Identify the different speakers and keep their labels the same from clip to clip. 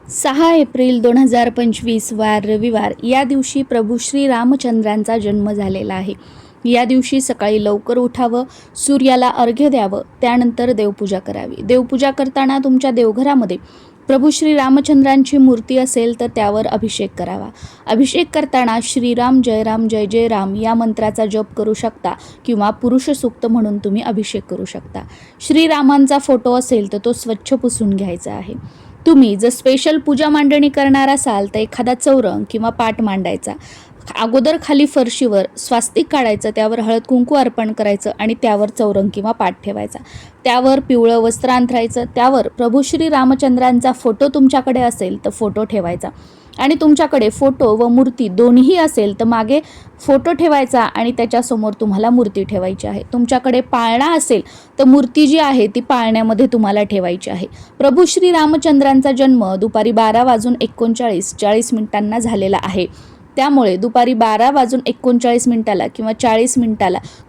Speaker 1: 6 April 2025 वार रविवार या दिवशी प्रभू श्री रामचंद्रांचा जन्म झालेला आहे. या दिवशी सकाळी लवकर उठावं, सूर्याला अर्घ्य द्यावं, त्यानंतर देवपूजा करावी. देवपूजा करताना तुमच्या देवघरामध्ये प्रभू श्री रामचंद्रांची मूर्ती असेल तर त्यावर अभिषेक करावा. अभिषेक करताना श्रीराम जय राम जय जय राम या मंत्राचा जप करू शकता किंवा पुरुष सूक्त म्हणून तुम्ही अभिषेक करू शकता. श्रीरामांचा फोटो असेल तर तो स्वच्छ पुसून घ्यायचा आहे. तुम्ही जर स्पेशल पूजा मांडणी करणार असाल तर एखादा चौरंग किंवा पाट मांडायचा. अगोदर खाली फरशीवर स्वास्तिक काढायचं, त्यावर हळद कुंकू अर्पण करायचं आणि त्यावर चौरंग किंवा पाट ठेवायचा. त्यावर पिवळं वस्त्र अंथरायचं. त्यावर प्रभू श्री रामचंद्रांचा फोटो तुमच्याकडे असेल तर फोटो ठेवायचा आणि तुमच्याकडे फोटो व मूर्ती दोन्हीही असेल तर मागे फोटो ठेवायचा आणि त्याच्यासमोर तुम्हाला मूर्ती ठेवायची आहे. तुमच्याकडे पाळणा असेल तर मूर्ती जी आहे ती पाळण्यामध्ये तुम्हाला ठेवायची आहे. प्रभू श्री रामचंद्रांचा जन्म दुपारी 12:39 झालेला आहे. त्यामुळे दुपारी 12:39 किंवा 40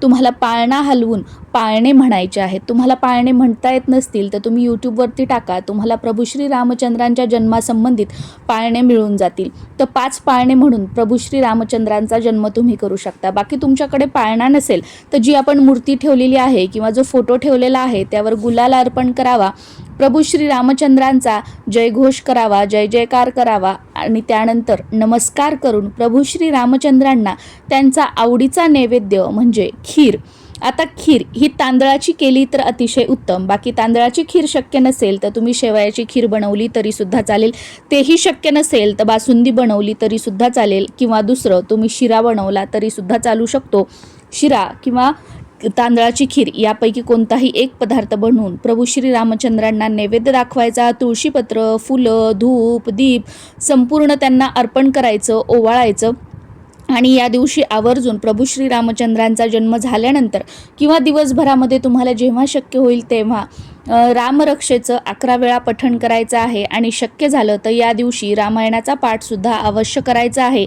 Speaker 1: तुम्हाला पाळणा हलवून पाळणे म्हणायचे आहेत. तुम्हाला पाळणे म्हणता येत नसतील तर तुम्ही यूट्यूबवरती टाका, तुम्हाला प्रभू श्री रामचंद्रांच्या जन्मासंबंधित पाळणे मिळून जातील. तर 5 पाळणे म्हणून प्रभू श्री रामचंद्रांचा जन्म तुम्ही करू शकता. बाकी तुमच्याकडे पाळणा नसेल तर जी आपण मूर्ती ठेवलेली आहे किंवा जो फोटो ठेवलेला आहे त्यावर गुलाल अर्पण करावा, प्रभू श्री रामचंद्रांचा जयघोष करावा, जय जयकार करावा आणि त्यानंतर नमस्कार करून प्रभू श्री रामचंद्रांना त्यांचा आवडीचा नैवेद्य म्हणजे खीर. आता खीर ही तांदळाची केली तर अतिशय उत्तम. बाकी तांदळाची खीर शक्य नसेल तर तुम्ही शेवयाची खीर बनवली तरीसुद्धा चालेल. तेही शक्य नसेल तर बासुंदी बनवली तरीसुद्धा चालेल किंवा दुसरं तुम्ही शिरा बनवला तरीसुद्धा चालू शकतो. शिरा किंवा तांदळाची खीर यापैकी कोणताही एक पदार्थ बनवून प्रभू श्री रामचंद्रांना नैवेद्य दाखवायचा. तुळशीपत्र, फुलं, धूप, दीप संपूर्ण त्यांना अर्पण करायचं, ओवाळायचं आणि या दिवशी आवर्जून प्रभू श्री रामचंद्रांचा जन्म झाल्यानंतर किंवा दिवसभरामध्ये तुम्हाला जेव्हा शक्य होईल तेव्हा रामरक्षेचं 11 वेळा पठण करायचं आहे आणि शक्य झालं तर या दिवशी रामायणाचा पाठसुद्धा अवश्य करायचा आहे.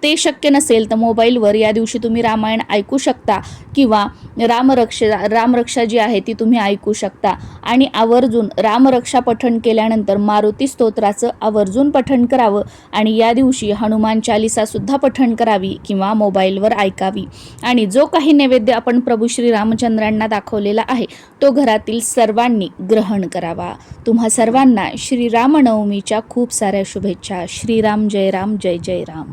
Speaker 1: ते शक्य नसेल तर मोबाईलवर या दिवशी तुम्ही रामायण ऐकू शकता किंवा रामरक्षा जी आहे ती तुम्ही ऐकू शकता. आणि आवर्जून रामरक्षा पठण केल्यानंतर मारुती स्तोत्राचं आवर्जून पठण करावं आणि या दिवशी हनुमान चालिसासुद्धा पठण करावी किंवा मोबाईलवर ऐकावी. आणि जो काही नैवेद्य आपण प्रभू श्री रामचंद्रांना दाखवलेला आहे तो घरातील सर्वांनी ग्रहण करावा. तुम्हा सर्वांना श्रीरामनवमीच्या खूप साऱ्या शुभेच्छा. श्रीराम जय राम जय जय राम.